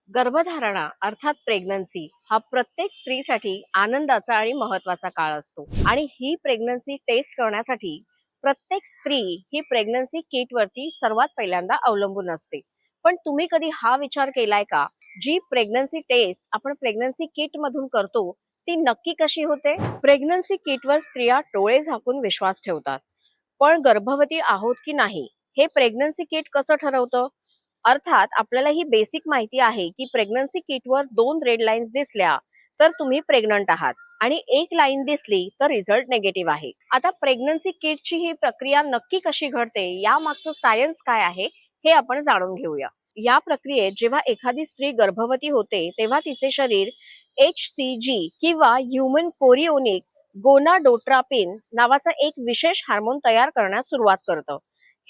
गर्भधारणा अर्थात प्रेग्नन्सी हा प्रत्येक स्त्रीसाठी आनंदाचा आणि महत्वाचा काळ असतो आणि ही प्रेग्नन्सी टेस्ट करण्यासाठी प्रत्येक स्त्री ही प्रेग्नन्सी किट वरती सर्वात पहिल्यांदा अवलंबून असते. पण तुम्ही कधी हा विचार केलाय का, जी प्रेग्नन्सी टेस्ट आपण प्रेग्नन्सी किट मधून करतो ती नक्की कशी होते? प्रेग्नन्सी किट वर स्त्रिया डोळे झाकून विश्वास ठेवतात, पण गर्भवती आहोत की नाही हे प्रेग्नन्सी किट कसं ठरवतं? अर्थात आपल्याला ही बेसिक माहिती आहे की प्रेग्नन्सी किटवर 2 रेड लाईन्स दिसल्या तर तुम्ही प्रेग्नंट आहात आणि एक लाईन दिसली तर रिझल्ट नेगेटिव्ह आहे. आता प्रेग्नन्सी किटची ही प्रक्रिया नक्की कशी घडते, या मागचं सायन्स काय आहे हे आपण जाणून घेऊया. या प्रक्रियेत जेव्हा एखादी स्त्री गर्भवती होते तेव्हा तिचे शरीर HCG किंवा ह्युमन कोरिओनिक गोनाडोट्रापिन नावाचा एक विशेष हार्मोन तयार करण्यास सुरुवात करतं.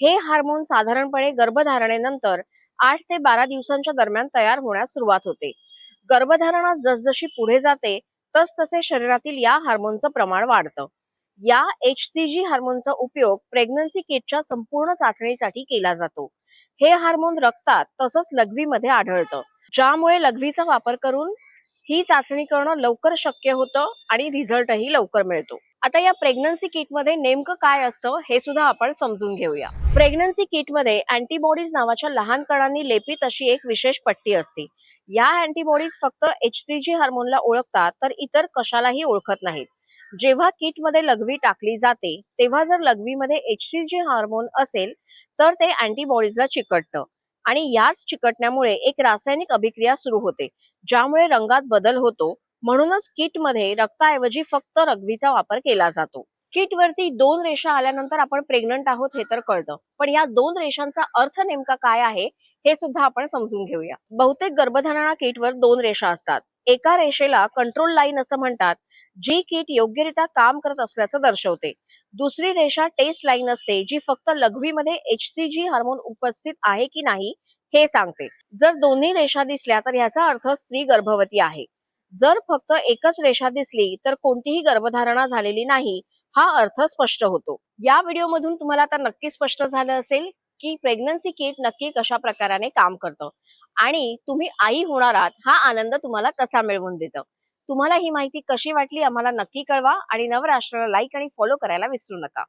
हे हार्मोन साधारणपणे गर्भधारणेनंतर 8 ते 12 दिवसांच्या दरम्यान तयार होण्यास सुरुवात होते. गर्भधारणा जसजशी पुढे जाते तसतसे शरीरातील या हार्मोनचं प्रमाण वाढतं. या HCG हार्मोनचा उपयोग प्रेग्नन्सी किटच्या संपूर्ण चाचणीसाठी केला जातो. हे हार्मोन रक्तात तसंच लघवीमध्ये आढळतं, ज्यामुळे लघवीचा वापर करून ही चाचणी करणं लवकर शक्य होतं आणि रिझल्टही लवकर मिळतो. आता या प्रेग्नन्सी किटमध्ये नेमकं काय असतं हे सुद्धा आपण समजून घेऊया. प्रेग्नन्सी किटमध्ये अँटीबॉडीज नावाच्या लहान कणांनी लेपित अशी एक विशेष पट्टी असते. या अँटीबॉडीज फक्त HCG हार्मोनला ओळखतात, तर इतर कशालाही ओळखत नाहीत. जेव्हा किटमध्ये लघवी टाकली जाते तेव्हा जर लघवीमध्ये HCG हार्मोन असेल तर ते अँटीबॉडीजला चिकटतं आणि याच चिकटण्यामुळे एक रासायनिक अभिक्रिया सुरू होते, ज्यामुळे रंगात बदल होतो. म्हणूनच किटमध्ये रक्ताऐवजी फक्त लघवीचा वापर केला जातो. किट वरती 2 रेषा आल्यानंतर आपण प्रेग्नंट आहोत हे तर कळतं, पण या 2 रेषांचा अर्थ नेमका काय आहे हे सुद्धा आपण समजून घेऊया. बहुतेक गर्भधारणा किटवर 2 रेषा असतात. एका रेषेला कंट्रोल लाईन असं म्हणतात, जी किट योग्यरित्या काम करत असल्याचं दर्शवते. दुसरी रेषा टेस्ट लाईन असते, जी फक्त लघवीमध्ये HCG हार्मोन उपस्थित आहे की नाही हे सांगते. जर दोन्ही रेषा दिसल्या तर याचा अर्थ स्त्री गर्भवती आहे. जर फक्त एकच रेषा दिसली तर कोणतीही गर्भधारणा झालेली नाही हा अर्थ स्पष्ट होतो. या व्हिडिओमधून तुम्हाला आता नक्की स्पष्ट झालं असेल की प्रेग्नन्सी किट नक्की कशा प्रकाराने काम करतं आणि तुम्ही आई होणार आहात हा आनंद तुम्हाला कसा मिळवून देतं. तुम्हाला ही माहिती कशी वाटली आम्हाला नक्की कळवा आणि नवराष्ट्राला लाईक आणि फॉलो करायला विसरू नका.